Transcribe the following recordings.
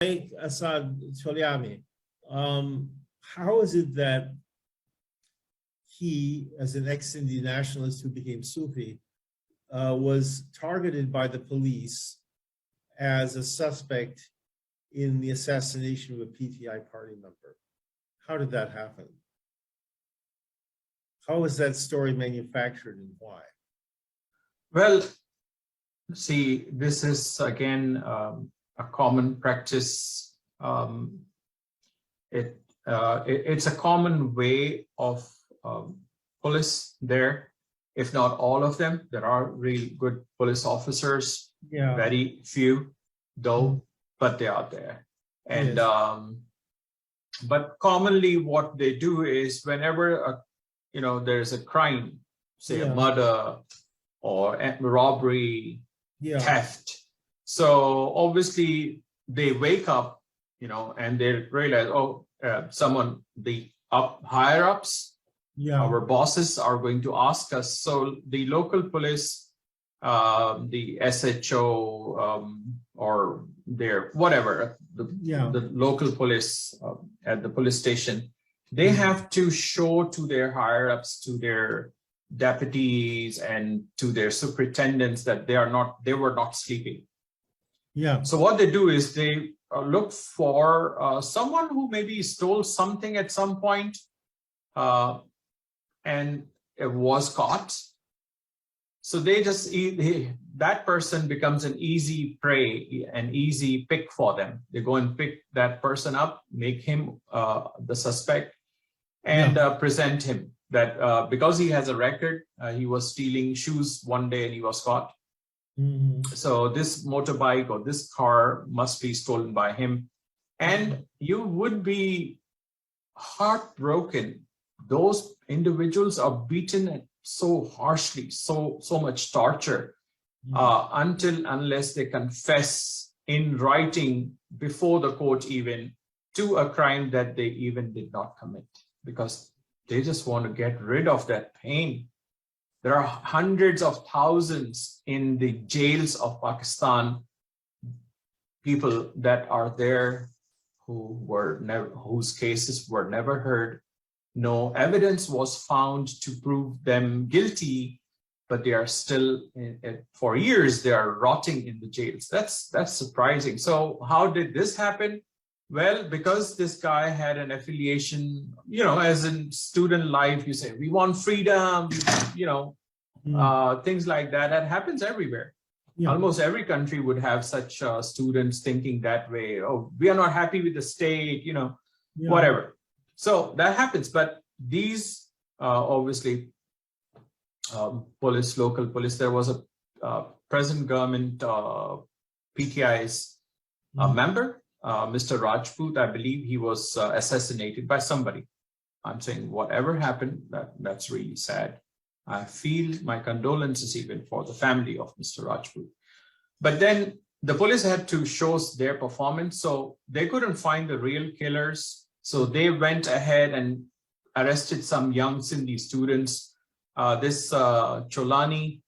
Labaik Asad Choliyani, how is it that he, as an ex-Sindhi nationalist who became Sufi, was targeted by the police as a suspect in the assassination of a PTI party member? How did that happen? How was that story manufactured and why? Well, see, this is again a common practice. It's a common way of police there, if not all of them. There are really good police officers, very few though, but they are there. And but commonly what they do is whenever there's a crime, say a murder or robbery, theft. So obviously they wake up, and they realize, the higher ups, our bosses are going to ask us. So the local police, the SHO, or their whatever, the local police at the police station, they have to show to their higher ups, to their deputies and to their superintendents that they were not sleeping. So what they do is they look for someone who maybe stole something at some point and it was caught. So they just that person becomes an easy prey, an easy pick for them. They go and pick that person up, make him the suspect, and present him that because he has a record, he was stealing shoes one day and he was caught. So this motorbike or this car must be stolen by him. And you would be heartbroken. Those individuals are beaten so harshly, so much torture, unless they confess in writing before the court even to a crime that they even did not commit, because they just want to get rid of that pain. There are hundreds of thousands in the jails of Pakistan, people that are there whose cases were never heard. No evidence was found to prove them guilty, but they are still, for years, they are rotting in the jails. That's surprising. So how did this happen? Well, because this guy had an affiliation, as in student life, you say, we want freedom, things like that. That happens everywhere. Almost every country would have such students thinking that way. Oh, we are not happy with the state, whatever. So that happens. But these, obviously, local police, there was a present government PTI's member, Mr. Rajput, I believe he was assassinated by somebody. I'm saying whatever happened, that's really sad. I feel my condolences even for the family of Mr. Rajput. But then the police had to show their performance, so they couldn't find the real killers. So they went ahead and arrested some young Sindhi students. This Choliyani,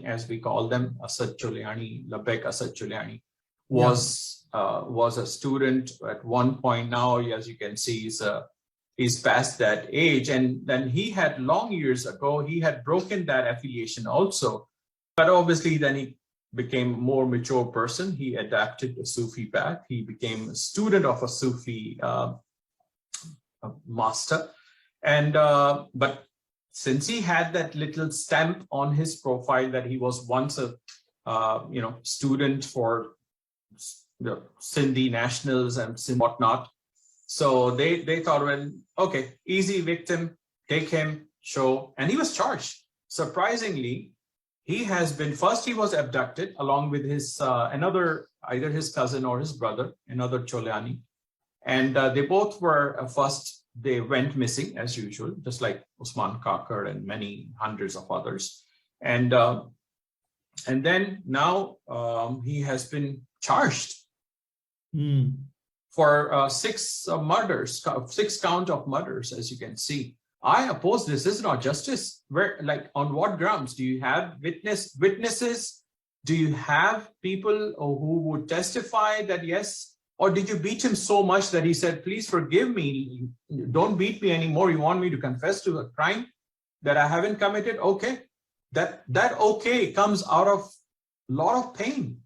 as we call them, Asad Choliyani, Labaik Asad Choliyani, was a student at one point. Now, as you can see, he's past that age. And then he had long years ago, he had broken that affiliation also. But obviously then he became a more mature person. He adapted the Sufi path. He became a student of a Sufi master. And but since he had that little stamp on his profile that he was once a student for the Sindhi nationals and whatnot, so they thought, well, okay, easy victim, take him, show, and he was charged. Surprisingly, he was abducted along with his either his cousin or his brother, another Choliyani, and they both were they went missing as usual, just like Usman Kakar and many hundreds of others, and then now he has been charged. For 6 murders, 6 count of murders, as you can see. I oppose this. This is not justice. On what grounds? Do you have witnesses? Do you have people who would testify that yes, Or did you beat him so much that he said, please forgive me, don't beat me anymore, you want me to confess to a crime that I haven't committed? Okay. That okay comes out of a lot of pain.